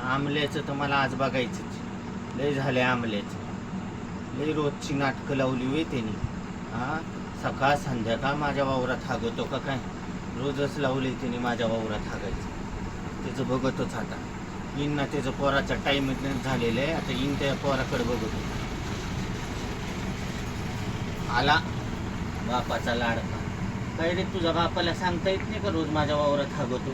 आमल्याचं तर मला आज बघायचंच. लय झाले आमल्याचं. लय रोजची नाटकं लावली होय त्यांनी. हा, सकाळ संध्याकाळ माझ्या वावरात हागतो का काय? रोजच लावले त्यांनी माझ्या वावरात हागायचं. त्याचं बघतोच आता. इन ना त्याचं पोराचा टाईम झालेला आहे. आता इन त्या पोराकडे बघतो. आला बापाचा लाडका. काय रे, तुझ्या बापाला सांगता येत नाही का रोज माझ्या वावरात हागतो?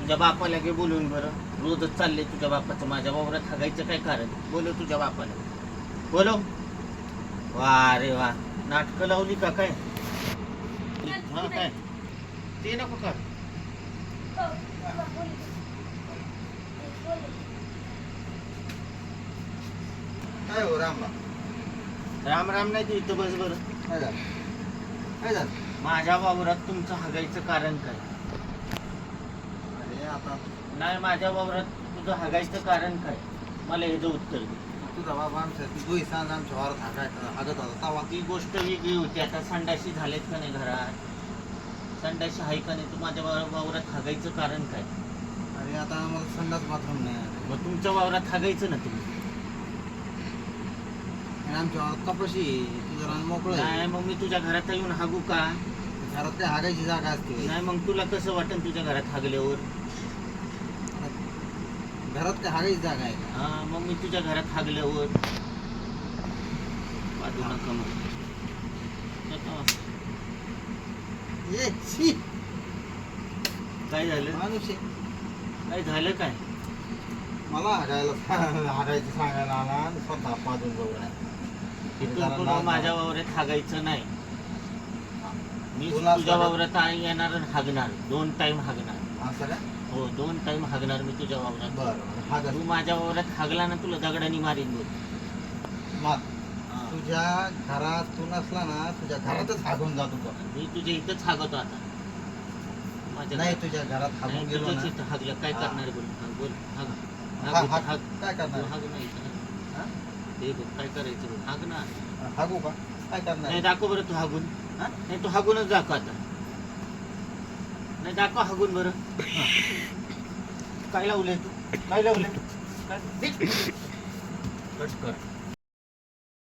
तुझ्या बापाला घे बोलून बरं. रोजच चालले तुझ्या बापाचं माझ्या वावरात हागायचं काय कारण? बोलव तुझ्या बापाला. बोलव. वा रे वा, नाटकं लावली का काय? हा काय ते नको का? काय हो राम राम राम नाही तू इथं बस बरं. काय झालं? काय झालं? माझ्या वावरात तुमचं हागायचं कारण काय? अरे आता नाही, माझ्या वावरात तुझं हागायचं कारण काय? मला ह्याचं उत्तर दे. तुझा बाबा आमच्या ती दोही सांग आमच्या वावरात हागत होता तवा. ती गोष्ट वेगळी होती. आता संडाशी झालेत का नाही घरात? संडाशी आहे का नाही? तू माझ्या वावरात हागायचं कारण काय? अरे आता आम्हाला संडास बाथरूम नाही आहे. मग तुमच्या वावरात हागायचं ना तुम्ही. आणि आमच्या वावरात कपाशी आहे. तुझं रान मोकळं आहे. नाही, मग मी तुझ्या घरात येऊन हागू का? घरात काय हागायची जागा असते? नाही, मग तुला कसं वाटेल तुझ्या घरात हागल्यावर? घरात काय हागायची जागा आहे का? हा, मग मी तुझ्या घरात हागल्यावर वाटू नका मग. ए, शी! काय झालं? माणूस आहे. काय झालं काय? मला हागायचं सांगायला आला आणि स्वतः पाजून बघा. इथून पुढं माझ्या वावरात हागायचं नाही. मी तुला तुझ्या असं- वावरात येणार आणि हागणार. 2 टाइम हागणार. असं का? हो, 2 टाइम हागणार मी तुझ्या वावरात. बरं हागा. तू माझ्या वावरात हागला ना, तुला दगडाने मारीन बोल. मार. तुझ्या घरात तू नसला ना, तुझ्या घरातच हागून जातो तो. मी तुझ्या इथंच हागतो आता. माझ्या नाही घरात- तुझ्या घरात हागून नाही, गेलो तुझ्याच ना. इथं हागलं. काय हा. करणार बोल? बोल, हाग. हा, हाग, हाग. हाग. काय तू करणार? हाग नाही इथं. हा? ते बघ, काय करायचं बघ. हाग ना. हागू का? काय करणार? नाही, दाखव बरं तू हागून. हा? नाही, तू हागूनच दाखव आता. नाही, दाखव हागून बरं. काय लावलंय तू? काय लावलंय? काय? कट कर.